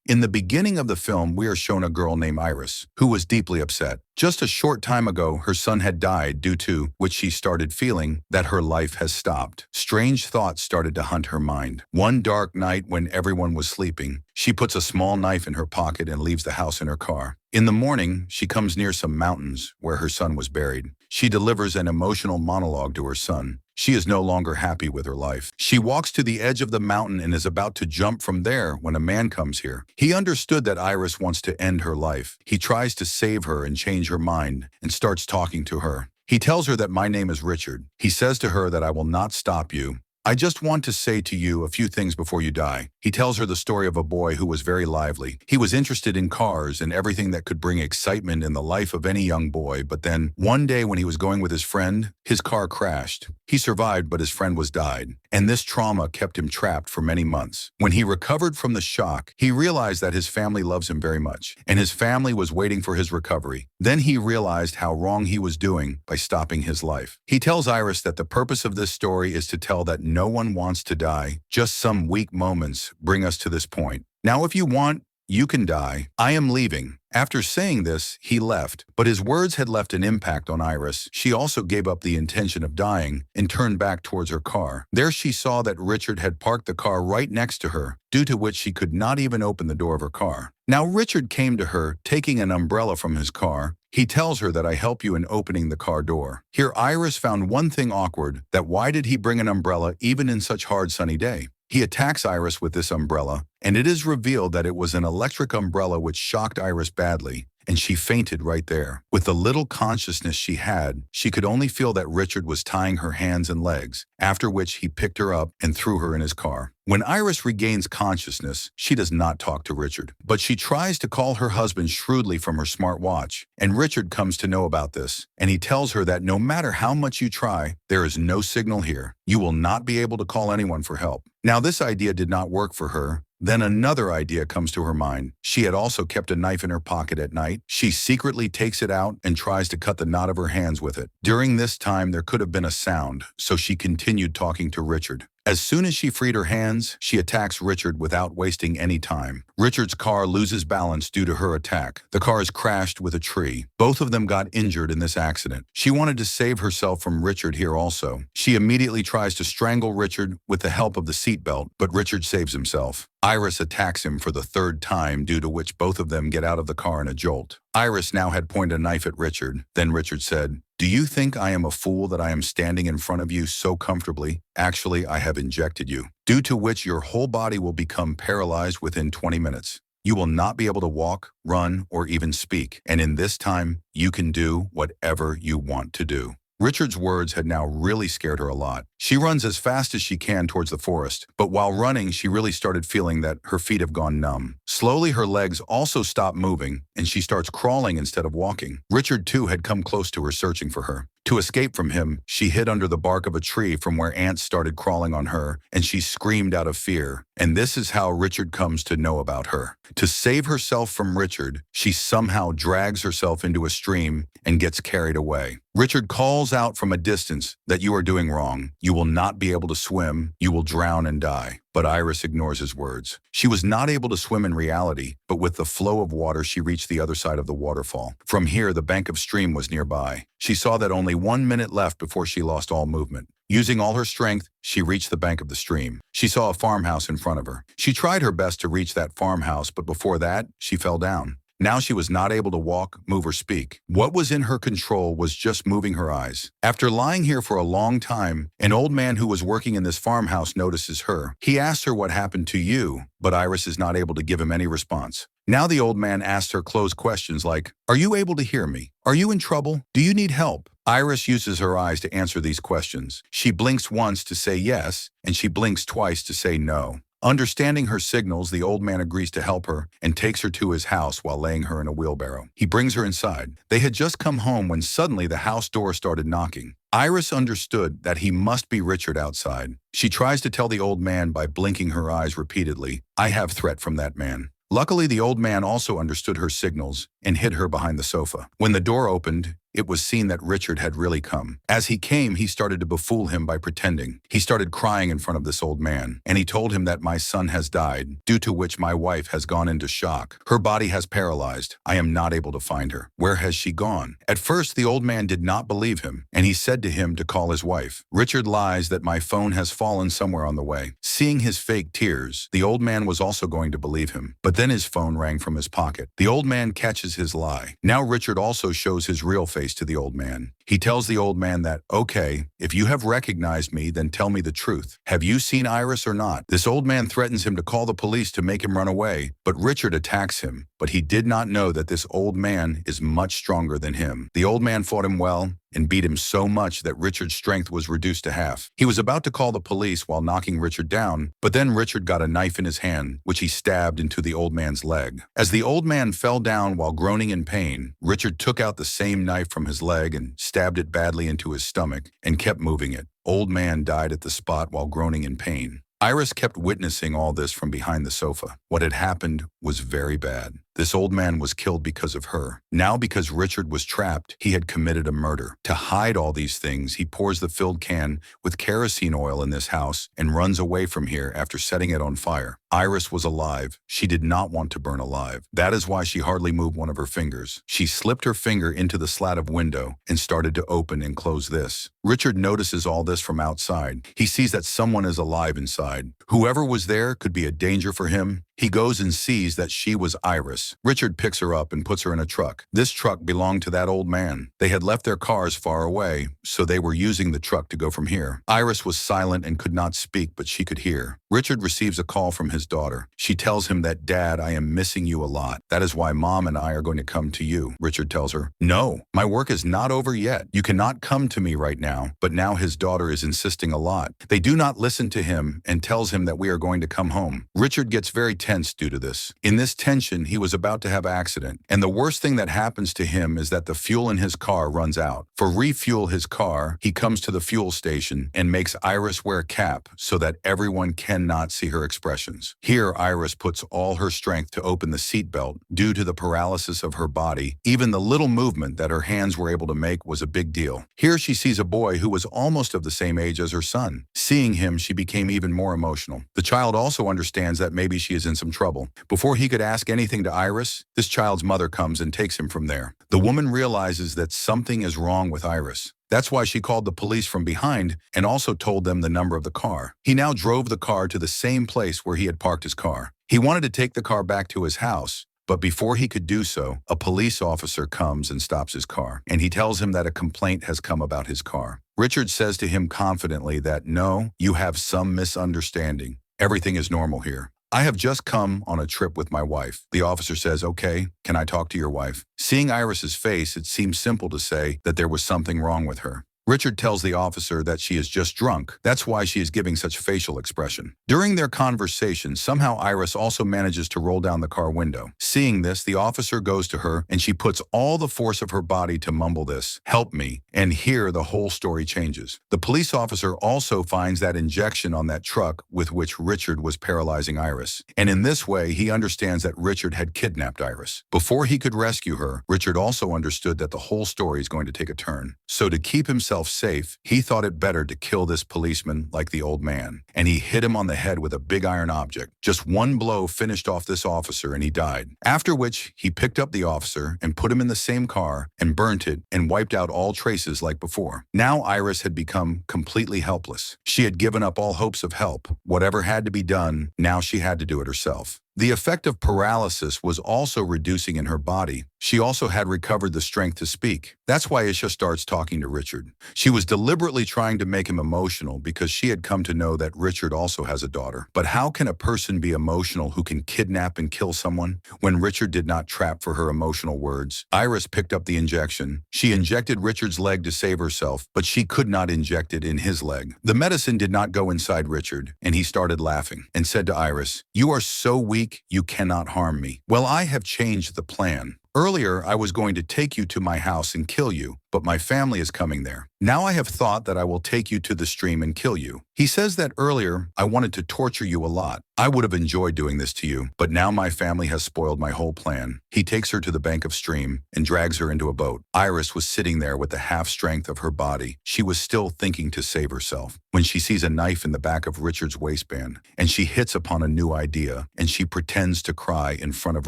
In the beginning of the film, we are shown a girl named Iris, who was deeply upset. Just a short time ago, her son had died, due to which she started feeling that her life has stopped. Strange thoughts started to hunt her mind. One dark night when everyone was sleeping, she puts a small knife in her pocket and leaves the house in her car. In the morning, she comes near some mountains where her son was buried. She delivers an emotional monologue to her son. She is no longer happy with her life. She walks to the edge of the mountain and is about to jump from there when a man comes here. He understood that Iris wants to end her life. He tries to save her and change her mind and starts talking to her. He tells her that my name is Richard. He says to her that I will not stop you. I just want to say to you a few things before you die. He tells her the story of a boy who was very lively. He was interested in cars and everything that could bring excitement in the life of any young boy, but then one day when he was going with his friend, his car crashed. He survived, but his friend was died, and this trauma kept him trapped for many months. When he recovered from the shock, he realized that his family loves him very much, and his family was waiting for his recovery. Then he realized how wrong he was doing by stopping his life. He tells Iris that the purpose of this story is to tell that no one wants to die. Just some weak moments bring us to this point. Now, if you want, you can die. I am leaving. After saying this, he left, but his words had left an impact on Iris. She also gave up the intention of dying and turned back towards her car. There she saw that Richard had parked the car right next to her, due to which she could not even open the door of her car. Now Richard came to her, taking an umbrella from his car. He tells her that I help you in opening the car door. Here Iris found one thing awkward, that why did he bring an umbrella even in such hard sunny day? He attacks Iris with this umbrella, and it is revealed that it was an electric umbrella which shocked Iris badly, and she fainted right there. With the little consciousness she had, she could only feel that Richard was tying her hands and legs, after which he picked her up and threw her in his car. When Iris regains consciousness, she does not talk to Richard, but she tries to call her husband shrewdly from her smart watch, and Richard comes to know about this, and he tells her that no matter how much you try, there is no signal here. You will not be able to call anyone for help. Now this idea did not work for her. Then another idea comes to her mind. She had also kept a knife in her pocket at night. She secretly takes it out and tries to cut the knot of her hands with it. During this time, there could have been a sound, so she continued talking to Richard. As soon as she freed her hands, she attacks Richard without wasting any time. Richard's car loses balance due to her attack. The car is crashed with a tree. Both of them got injured in this accident. She wanted to save herself from Richard here also. She immediately tries to strangle Richard with the help of the seatbelt, but Richard saves himself. Iris attacks him for the third time, due to which both of them get out of the car in a jolt. Iris now had pointed a knife at Richard. Then Richard said, "Do you think I am a fool that I am standing in front of you so comfortably? Actually, I have injected you, due to which your whole body will become paralyzed within 20 minutes. You will not be able to walk, run, or even speak, and in this time, you can do whatever you want to do." Richard's words had now really scared her a lot. She runs as fast as she can towards the forest, but while running, she really started feeling that her feet have gone numb. Slowly, her legs also stop moving, and she starts crawling instead of walking. Richard, too, had come close to her, searching for her. To escape from him, she hid under the bark of a tree from where ants started crawling on her, and she screamed out of fear. And this is how Richard comes to know about her. To save herself from Richard, she somehow drags herself into a stream and gets carried away. Richard calls out from a distance that you are doing wrong. You will not be able to swim. You will drown and die. But Iris ignores his words. She was not able to swim in reality, but with the flow of water, she reached the other side of the waterfall. From here, the bank of stream was nearby. She saw that only 1 minute left before she lost all movement. Using all her strength, she reached the bank of the stream. She saw a farmhouse in front of her. She tried her best to reach that farmhouse, but before that, she fell down. Now she was not able to walk, move, or speak. What was in her control was just moving her eyes. After lying here for a long time, an old man who was working in this farmhouse notices her. He asks her what happened to you, but Iris is not able to give him any response. Now the old man asks her closed questions like, "Are you able to hear me? Are you in trouble? Do you need help?" Iris uses her eyes to answer these questions. She blinks once to say yes, and she blinks twice to say no. Understanding her signals, the old man agrees to help her and takes her to his house while laying her in a wheelbarrow. He brings her inside. They had just come home when suddenly the house door started knocking. Iris understood that he must be Richard outside. She tries to tell the old man by blinking her eyes repeatedly, "I have threat from that man." Luckily, the old man also understood her signals and hid her behind the sofa. When the door opened, it was seen that Richard had really come. As he came, he started to befool him by pretending. He started crying in front of this old man, and he told him that my son has died, due to which my wife has gone into shock. Her body has paralyzed. I am not able to find her. Where has she gone? At first, the old man did not believe him, and he said to him to call his wife. Richard lies that my phone has fallen somewhere on the way. Seeing his fake tears, the old man was also going to believe him, but then his phone rang from his pocket. The old man catches his lie. Now Richard also shows his real face to the old man. He tells the old man that, okay, if you have recognized me, then tell me the truth. Have you seen Iris or not? This old man threatens him to call the police to make him run away, but Richard attacks him. But he did not know that this old man is much stronger than him. The old man fought him well and beat him so much that Richard's strength was reduced to half. He was about to call the police while knocking Richard down, but then Richard got a knife in his hand, which he stabbed into the old man's leg. As the old man fell down while groaning in pain, Richard took out the same knife from his leg and stabbed it badly into his stomach and kept moving it. Old man died at the spot while groaning in pain. Iris kept witnessing all this from behind the sofa. What had happened was very bad. This old man was killed because of her. Now, because Richard was trapped, he had committed a murder. To hide all these things, he pours the filled can with kerosene oil in this house and runs away from here after setting it on fire. Iris was alive. She did not want to burn alive. That is why she hardly moved one of her fingers. She slipped her finger into the slat of window and started to open and close this. Richard notices all this from outside. He sees that someone is alive inside. Whoever was there could be a danger for him. He goes and sees that she was Iris. Richard picks her up and puts her in a truck. This truck belonged to that old man. They had left their cars far away, so they were using the truck to go from here. Iris was silent and could not speak, but she could hear. Richard receives a call from his daughter. She tells him that, "Dad, I am missing you a lot. That is why Mom and I are going to come to you." Richard tells her, "No, my work is not over yet. You cannot come to me right now." But now his daughter is insisting a lot. They do not listen to him and tells him that we are going to come home. Richard gets very tense due to this. In this tension, he was about to have an accident, and the worst thing that happens to him is that the fuel in his car runs out. For refuel his car, he comes to the fuel station and makes Iris wear a cap so that everyone cannot see her expressions. Here, Iris puts all her strength to open the seatbelt. Due to the paralysis of her body, even the little movement that her hands were able to make was a big deal. Here she sees a boy who was almost of the same age as her son. Seeing him, she became even more emotional. The child also understands that maybe she is in some trouble. Before he could ask anything to Iris, this child's mother comes and takes him from there. The woman realizes that something is wrong with Iris. That's why she called the police from behind and also told them the number of the car. He now drove the car to the same place where he had parked his car. He wanted to take the car back to his house, but before he could do so, a police officer comes and stops his car, and he tells him that a complaint has come about his car. Richard says to him confidently that, "No, you have some misunderstanding. Everything is normal here. I have just come on a trip with my wife." The officer says, "Okay, can I talk to your wife?" Seeing Iris's face, it seems simple to say that there was something wrong with her. Richard tells the officer that she is just drunk. That's why she is giving such facial expression. During their conversation, somehow Iris also manages to roll down the car window. Seeing this, the officer goes to her and she puts all the force of her body to mumble this, "Help me." And here the whole story changes. The police officer also finds that injection on that truck with which Richard was paralyzing Iris. And in this way, he understands that Richard had kidnapped Iris. Before he could rescue her, Richard also understood that the whole story is going to take a turn. So to keep himself safe, he thought it better to kill this policeman like the old man, and he hit him on the head with a big iron object. Just one blow finished off this officer and he died. After which, he picked up the officer and put him in the same car and burnt it and wiped out all traces like before. Now Iris had become completely helpless. She had given up all hopes of help. Whatever had to be done, now she had to do it herself. The effect of paralysis was also reducing in her body. She also had recovered the strength to speak. That's why Isha starts talking to Richard. She was deliberately trying to make him emotional because she had come to know that Richard also has a daughter. But how can a person be emotional who can kidnap and kill someone? When Richard did not trap for her emotional words, Iris picked up the injection. She injected Richard's leg to save herself, but she could not inject it in his leg. The medicine did not go inside Richard, and he started laughing and said to Iris, "You are so weak, you cannot harm me." "Well, I have changed the plan. Earlier, I was going to take you to my house and kill you, but my family is coming there. Now I have thought that I will take you to the stream and kill you. He says that earlier, I wanted to torture you a lot. I would have enjoyed doing this to you, but now my family has spoiled my whole plan. He takes her to the bank of stream and drags her into a boat. Iris was sitting there with the half strength of her body. She was still thinking to save herself when she sees a knife in the back of Richard's waistband, and she hits upon a new idea, and she pretends to cry in front of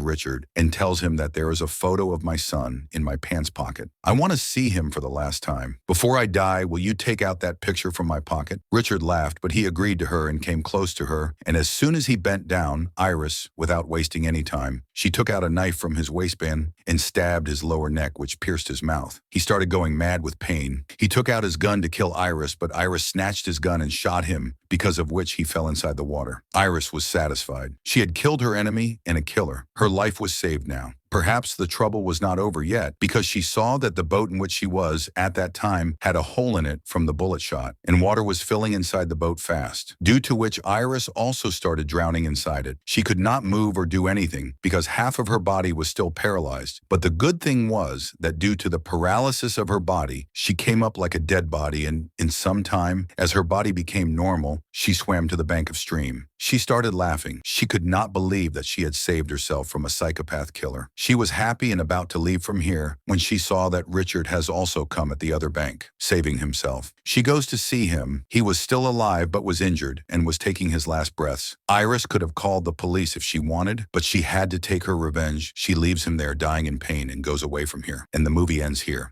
Richard and tells him that there is a photo of my son in my pants pocket. I want to see him for the last time. Before I die, will you take out that picture from my pocket? Richard laughed, but he agreed to her and came close to her, and as soon as he bent down, Iris, without wasting any time, she took out a knife from his waistband and stabbed his lower neck, which pierced his mouth. He started going mad with pain. He took out his gun to kill Iris, but Iris snatched his gun and shot him, because of which he fell inside the water. Iris was satisfied. She had killed her enemy and a killer. Her life was saved now. Perhaps the trouble was not over yet, because she saw that the boat in which she was at that time had a hole in it from the bullet shot, and water was filling inside the boat fast, due to which Iris also started drowning inside it. She could not move or do anything because half of her body was still paralyzed. But the good thing was that due to the paralysis of her body, she came up like a dead body, and in some time, as her body became normal, she swam to the bank of stream. She started laughing. She could not believe that she had saved herself from a psychopath killer. She was happy and about to leave from here when she saw that Richard has also come at the other bank, saving himself. She goes to see him. He was still alive but was injured and was taking his last breaths. Iris could have called the police if she wanted, but she had to take her revenge. She leaves him there dying in pain and goes away from here. And the movie ends here.